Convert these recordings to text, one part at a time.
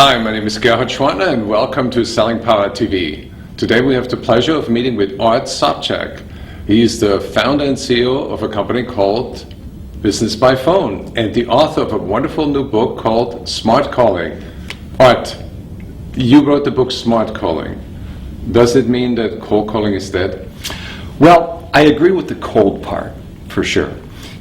Hi, my name is Gerhard Schwanner and welcome to Selling Power TV. Today we have the pleasure of meeting with Art Sobzack. He is the founder and CEO of a company called Business by Phone and the author of a wonderful new book called Smart Calling. Art, you wrote the book Smart Calling. Does it mean that cold calling is dead? Well, I agree with the cold part, for sure.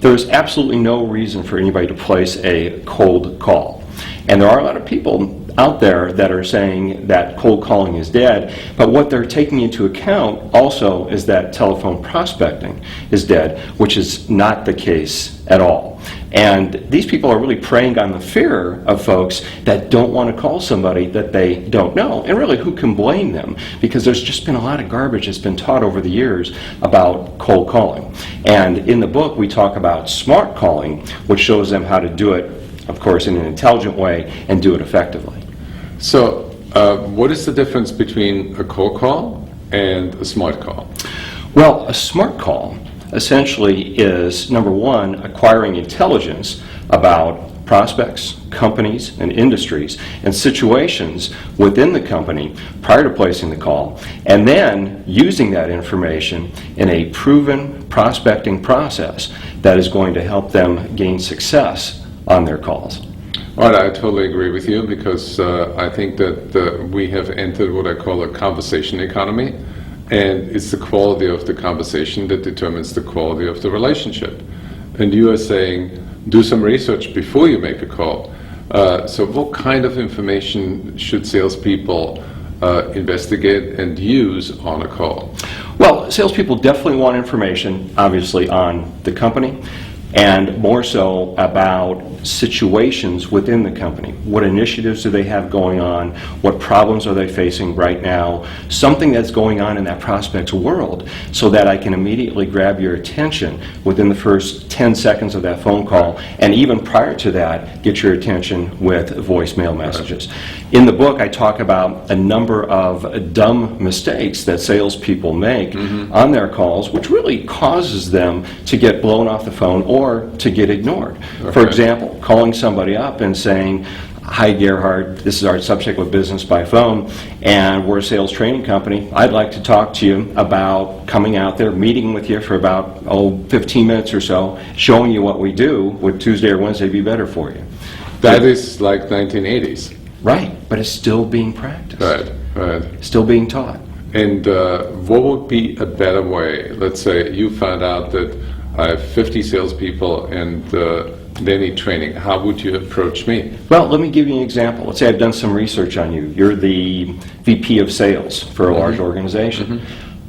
There is absolutely no reason for anybody to place a cold call. And there are a lot of people out there that are saying that cold calling is dead, but what they're taking into account also is that telephone prospecting is dead, which is not the case at all. And these people are really preying on the fear of folks that don't want to call somebody that they don't know. And really, who can blame them? Because there's just been a lot of garbage that's been taught over the years about cold calling. And in the book, we talk about smart calling, which shows them how to do it, of course, in an intelligent way and do it effectively. So, what is the difference between a cold call and a smart call? Well, a smart call essentially is, number one, acquiring intelligence about prospects, companies, and industries, and situations within the company prior to placing the call, and then using that information in a proven prospecting process that is going to help them gain success on their calls. All right, I totally agree with you because I think that we have entered what I call a conversation economy, and it's the quality of the conversation that determines the quality of the relationship. And you are saying, do some research before you make a call. So what kind of information should salespeople investigate and use on a call? Well, salespeople definitely want information, obviously, on the company, and more so about situations within the company. What initiatives do they have going on? What problems are they facing right now? Something that's going on in that prospect's world so that I can immediately grab your attention within the first 10 seconds of that phone call, and even prior to that, get your attention with voicemail messages. In the book, I talk about a number of dumb mistakes that salespeople make on their calls, which really causes them to get blown off the phone or to get ignored. Okay. For example, calling somebody up and saying, "Hi Gerhard, this is Art Sobzack with Business by Phone, and we're a sales training company. I'd like to talk to you about coming out there, meeting with you for about 15 minutes or so, showing you what we do. Would Tuesday or Wednesday be better for you?" That is like 1980s. Right, but it's still being practiced. Right. Still being taught. And what would be a better way? Let's say you found out that I have 50 salespeople and they need training. How would you approach me? Well, let me give you an example. Let's say I've done some research on you. You're the VP of sales for a large organization.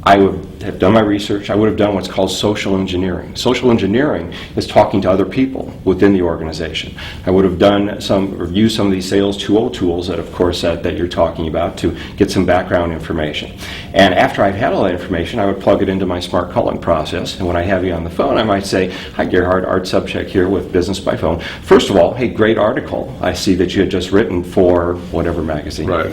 I would have done my research. I would have done what's called social engineering. Social engineering is talking to other people within the organization. I would have done some, or used some of these sales 2.0 tools that, of course, that you're talking about to get some background information. And after I've had all that information, I would plug it into my smart calling process. And when I have you on the phone, I might say, "Hi Gerhard, Art Sobzack here with Business by Phone. First of all, hey, great article I see that you had just written for whatever magazine." Right.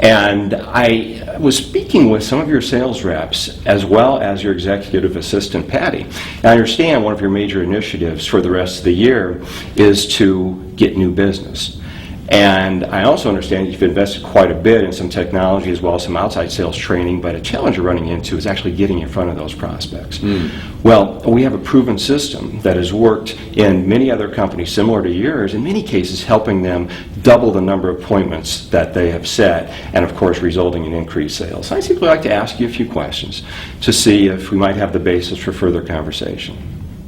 And I was speaking with some of your sales reps as well as your executive assistant, Patty. And I understand one of your major initiatives for the rest of the year is to get new business. And I also understand you've invested quite a bit in some technology as well as some outside sales training, but a challenge you're running into is actually getting in front of those prospects. Well, we have a proven system that has worked in many other companies similar to yours, in many cases helping them double the number of appointments that they have set, and of course resulting in increased sales. I'd simply like to ask you a few questions to see if we might have the basis for further conversation.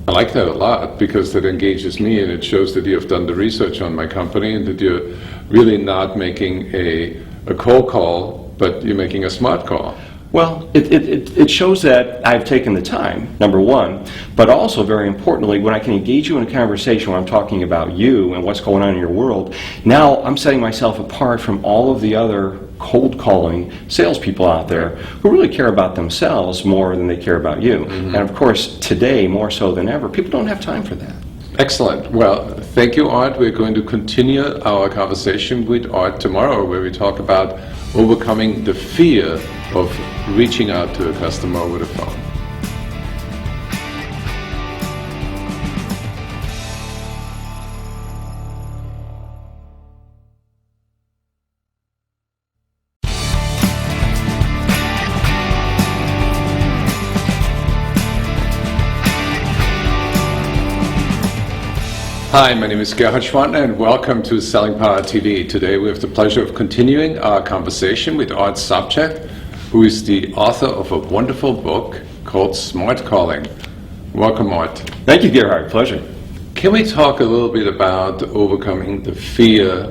I like that a lot because that engages me and it shows that you have done the research on my company and that you're really not making a cold call, but you're making a smart call. Well, it shows that I've taken the time, number one, but also very importantly, when I can engage you in a conversation when I'm talking about you and what's going on in your world, now I'm setting myself apart from all of the other cold calling salespeople out there who really care about themselves more than they care about you. And of course, today, more so than ever, people don't have time for that. Excellent. Well, thank you, Art. We're going to continue our conversation with Art tomorrow where we talk about overcoming the fear of reaching out to a customer over the phone. Hi, my name is Gerhard Schwantner and welcome to Selling Power TV. Today we have the pleasure of continuing our conversation with Art Sobzack, who is the author of a wonderful book called Smart Calling. Welcome, Art. Thank you, Gerhard. Pleasure. Can we talk a little bit about overcoming the fear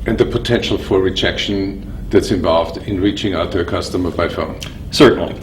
and the potential for rejection that's involved in reaching out to a customer by phone? Certainly.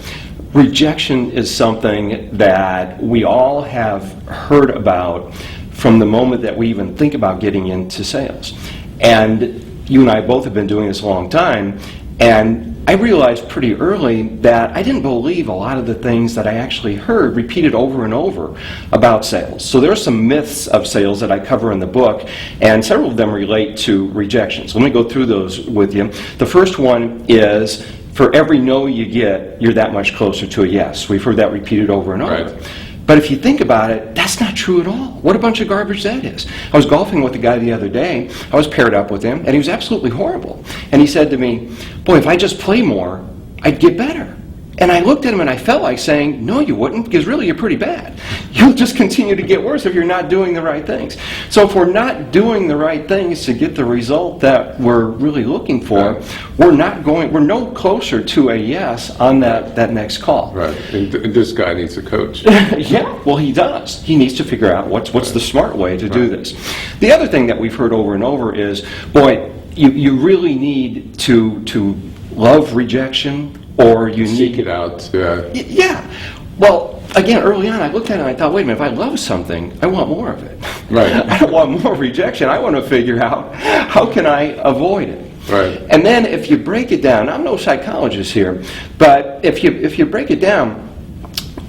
Rejection is something that we all have heard about from the moment that we even think about getting into sales. And you and I both have been doing this a long time, and I realized pretty early that I didn't believe a lot of the things that I actually heard repeated over and over about sales. So there are some myths of sales that I cover in the book, and several of them relate to rejections. Let me go through those with you. The first one is, for every no you get, you're that much closer to a yes. We've heard that repeated over and over. Right. But if you think about it, that's not true at all. What a bunch of garbage that is. I was golfing with a guy the other day. I was paired up with him, and he was absolutely horrible. And he said to me, boy, if I just play more, I'd get better. And I looked at him and I felt like saying, no, you wouldn't, because really you're pretty bad. You'll just continue to get worse if you're not doing the right things. So if we're not doing the right things to get the result that we're really looking for, we're no closer to a yes on that next call. Right. And this guy needs a coach. Yeah, well, he does. He needs to figure out what's the smart way to do this. The other thing that we've heard over and over is, boy, you really need to love rejection, or you Seek it out. Yeah. Yeah. Well, again, early on, I looked at it and I thought, wait a minute, if I love something, I want more of it. Right. I don't want more rejection. I want to figure out how can I avoid it. Right. And then if you break it down, I'm no psychologist here, but if you break it down,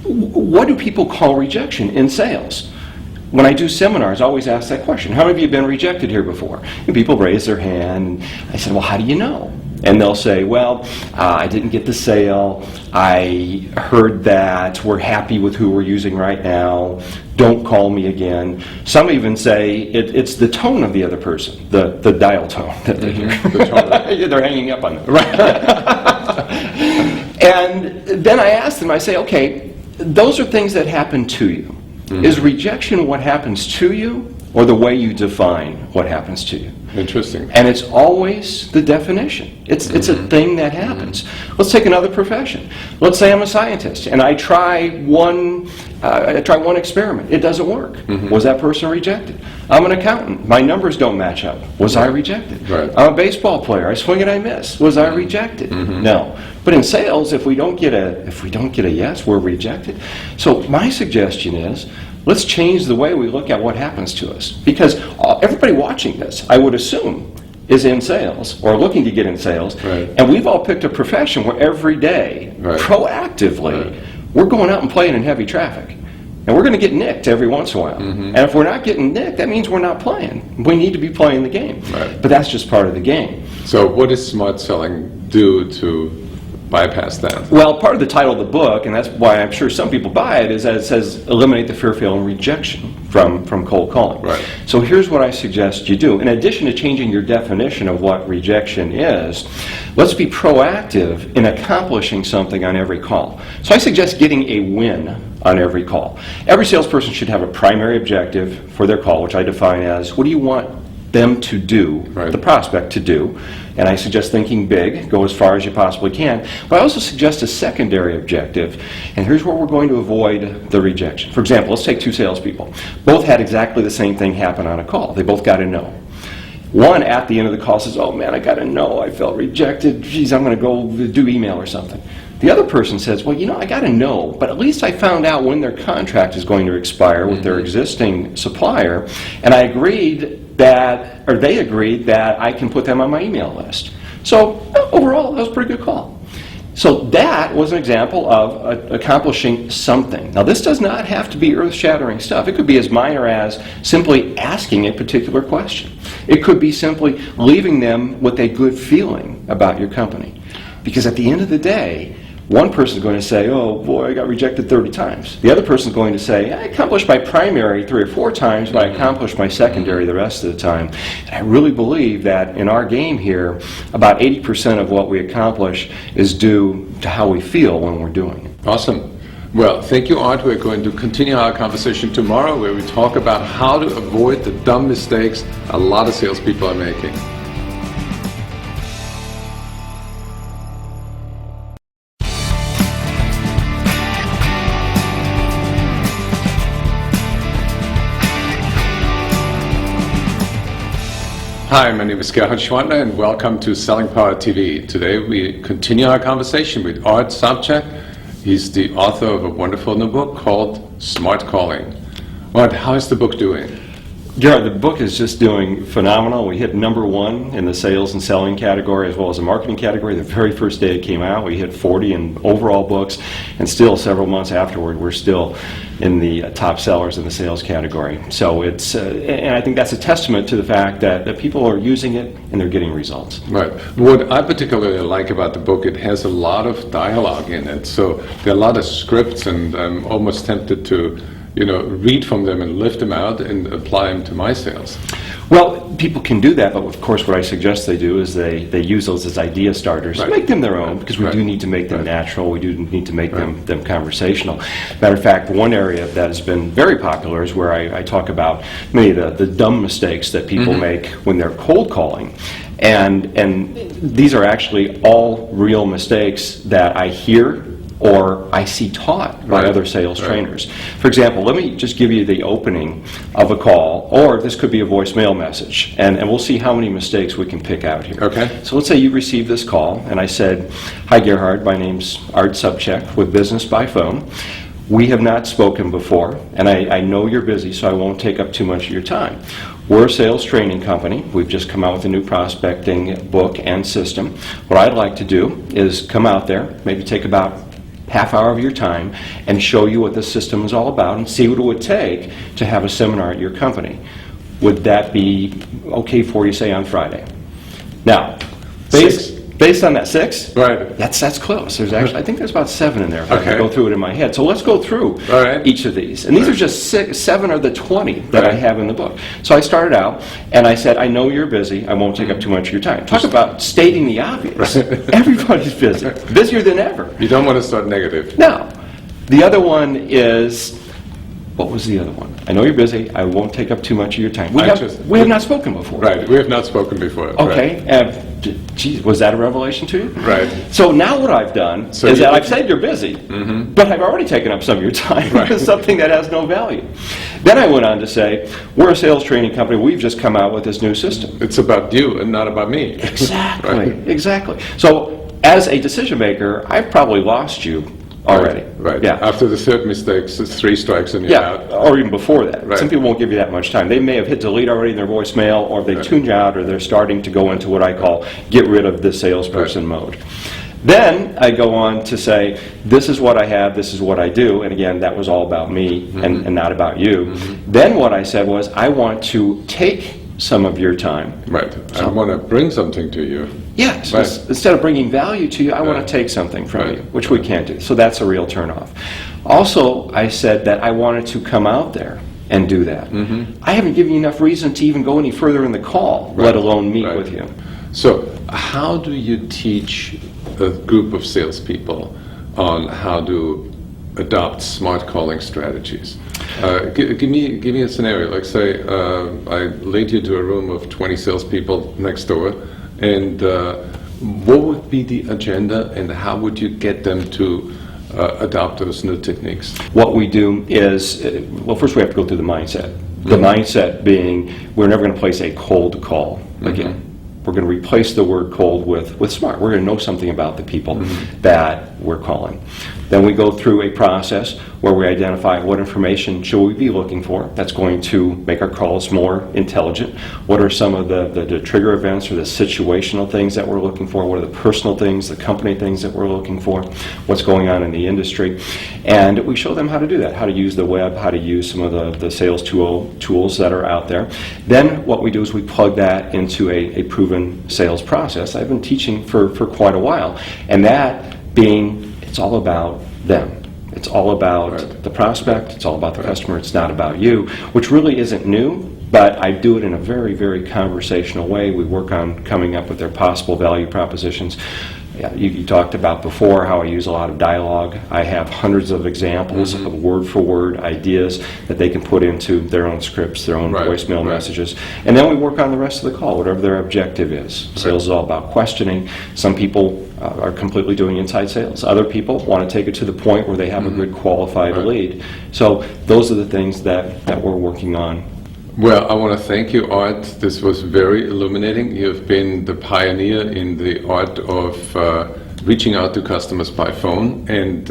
what do people call rejection in sales? When I do seminars, I always ask that question. How many of you have been rejected here before? And people raise their hand. I said, well, how do you know? And they'll say, well, I didn't get the sale. I heard that we're happy with who we're using right now. Don't call me again. Some even say it's the tone of the other person, the dial tone that they hear. They're hanging up on them. Right. And then I ask them, I say, okay, those are things that happen to you. Is rejection what happens to you, or the way you define what happens to you? Interesting. And it's always the definition. It's a thing that happens. Let's take another profession. Let's say I'm a scientist and I try one experiment. It doesn't work. Was that person rejected? I'm an accountant. My numbers don't match up. Was I rejected? Right. I'm a baseball player. I swing and I miss. Was I rejected? No. But in sales, if we don't get a yes, we're rejected. So my suggestion is, let's change the way we look at what happens to us. Because everybody watching this, I would assume, is in sales or looking to get in sales. Right. And we've all picked a profession where every day, proactively, we're going out and playing in heavy traffic. And we're going to get nicked every once in a while. And if we're not getting nicked, that means we're not playing. We need to be playing the game. Right. But that's just part of the game. So what does smart selling do to bypass that? Well, part of the title of the book, and that's why I'm sure some people buy it, is that it says eliminate the fear, fail, and rejection from cold calling. Right. So here's what I suggest you do. In addition to changing your definition of what rejection is, let's be proactive in accomplishing something on every call. So I suggest getting a win on every call. Every salesperson should have a primary objective for their call, which I define as, what do you want them to do, the prospect to do, and I suggest thinking big, go as far as you possibly can, but I also suggest a secondary objective, and here's where we're going to avoid the rejection. For example, let's take two salespeople. Both had exactly the same thing happen on a call. They both got a no. One at the end of the call says, oh man, I got a no, I felt rejected, geez, I'm going to go do email or something. The other person says, well, you know, I got a no, but at least I found out when their contract is going to expire with their existing supplier, and I agreed that, or they agreed that I can put them on my email list. So overall, that was a pretty good call. So that was an example of accomplishing something. Now, this does not have to be earth-shattering stuff. It could be as minor as simply asking a particular question. It could be simply leaving them with a good feeling about your company. Because at the end of the day, one person is going to say, oh boy, I got rejected 30 times. The other person is going to say, I accomplished my primary 3 or 4 times, but I accomplished my secondary the rest of the time. And I really believe that in our game here, about 80% of what we accomplish is due to how we feel when we're doing it. Awesome. Well, thank you, Art. We're going to continue our conversation tomorrow where we talk about how to avoid the dumb mistakes a lot of salespeople are making. Hi, my name is Gerhard Schwantner and welcome to Selling Power TV. Today we continue our conversation with Art Sobzack. He's the author of a wonderful new book called Smart Calling. Art, how is the book doing? Gerhard, the book is just doing phenomenal. We hit #1 in the sales and selling category as well as the marketing category. The very first day it came out, we hit 40 in overall books, and still several months afterward, we're still in the top sellers in the sales category. So it's, and I think that's a testament to the fact that people are using it and they're getting results. Right. What I particularly like about the book, it has a lot of dialogue in it. So there are a lot of scripts, and I'm almost tempted to read from them and lift them out and apply them to my sales. Well, people can do that, but of course what I suggest they do is they use those as idea starters. Right. Make them their own, because we do need to make them natural. We do need to make them conversational. Matter of fact, one area that has been very popular is where I talk about many of the dumb mistakes that people make when they're cold calling. And these are actually all real mistakes that I hear or I see taught by other sales trainers. For example, let me just give you the opening of a call, or this could be a voicemail message, and we'll see how many mistakes we can pick out here. Okay. So let's say you received this call, and I said, "Hi Gerhard, my name's Art Sobzack with Business by Phone. We have not spoken before, and I know you're busy, so I won't take up too much of your time. We're a sales training company. We've just come out with a new prospecting book and system. What I'd like to do is come out there, maybe take about half hour of your time and show you what this system is all about and see what it would take to have a seminar at your company. Would that be okay for you, say, on Friday?" Now, based on that 6, Right. that's close. There's actually, I think there's about 7 in there if I Okay. can go through it in my head. So let's go through each of these. And these are just 7 of the 20 that I have in the book. So I started out and I said, "I know you're busy. I won't take up too much of your time." Talk about stating the obvious. Everybody's busy. Busier than ever. You don't want to start negative. Now, the other one is, what was the other one? "I know you're busy. I won't take up too much of your time." We have not spoken before. Right. We have not spoken before. Okay. Geez, was that a revelation to you? Right. So now what I've done is that I've said you're busy, but I've already taken up some of your time with something that has no value. Then I went on to say, "We're a sales training company. We've just come out with this new system." It's about you and not about me. Exactly. Exactly. So as a decision maker, I've probably lost you already. Right. Yeah. After the third mistake, it's 3 strikes and you're out. Or even before that. Right. Some people won't give you that much time. They may have hit delete already in their voicemail, or they tuned you out, or they're starting to go into what I call get rid of the salesperson mode. Then I go on to say, "This is what I have, this is what I do," and again, that was all about me and not about you. Then what I said was, "I want to take some of your time." Right. I want to bring something to you. Yes. Right. Instead of bringing value to you, I want to take something from you, which we can't do. So that's a real turnoff. Also, I said that I wanted to come out there and do that. I haven't given you enough reason to even go any further in the call, let alone meet with you. So how do you teach a group of salespeople on how to adopt smart calling strategies? Give me a scenario. Like, say, I lead you to a room of 20 salespeople next door, and what would be the agenda, and how would you get them to adopt those new techniques? What we do is, well, first we have to go through the mindset. The mindset being, we're never going to place a cold call again. We're going to replace the word cold with smart. We're going to know something about the people that we're calling. Then we go through a process where we identify what information should we be looking for that's going to make our calls more intelligent. What are some of the trigger events or the situational things that we're looking for? What are the personal things, the company things that we're looking for? What's going on in the industry? And we show them how to do that, how to use the web, how to use some of the sales tools that are out there. Then what we do is we plug that into a proven sales process. I've been teaching for quite a while, and that being, it's all about them. It's all about the prospect, it's all about the customer, it's not about you, which really isn't new, but I do it in a very, very conversational way. We work on coming up with their possible value propositions. Yeah, you talked about before how I use a lot of dialogue. I have hundreds of examples of word-for-word ideas that they can put into their own scripts, their own voicemail messages. And then we work on the rest of the call, whatever their objective is. Sales is all about questioning. Some people are completely doing inside sales. Other people want to take it to the point where they have a good qualified lead. So those are the things that we're working on. Well, I want to thank you, Art. This was very illuminating. You have been the pioneer in the art of reaching out to customers by phone and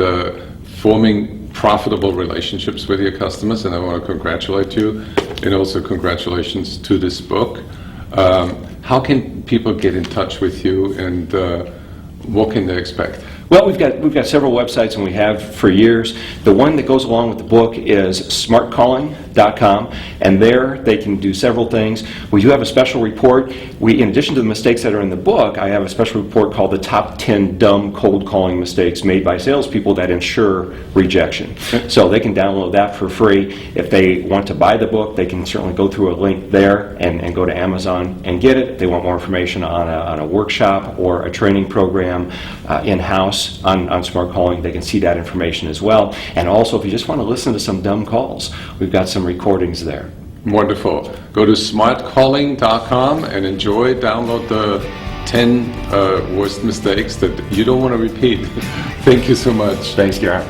forming profitable relationships with your customers, and I want to congratulate you, and also congratulations to this book. How can people get in touch with you, and what can they expect? Well, we've got several websites, and we have for years. The one that goes along with the book is smartcalling.com, and there they can do several things. We do have a special report. In addition to the mistakes that are in the book, I have a special report called the Top 10 Dumb Cold Calling Mistakes Made by Salespeople That Ensure Rejection. So they can download that for free. If they want to buy the book, they can certainly go through a link there and go to Amazon and get it. If they want more information on a workshop or a training program in-house on Smart Calling, they can see that information as well. And also, if you just want to listen to some dumb calls, we've got some recordings there. Wonderful. Go to smartcalling.com and enjoy. Download the 10 worst mistakes that you don't want to repeat. Thank you so much. Thanks, Garrett.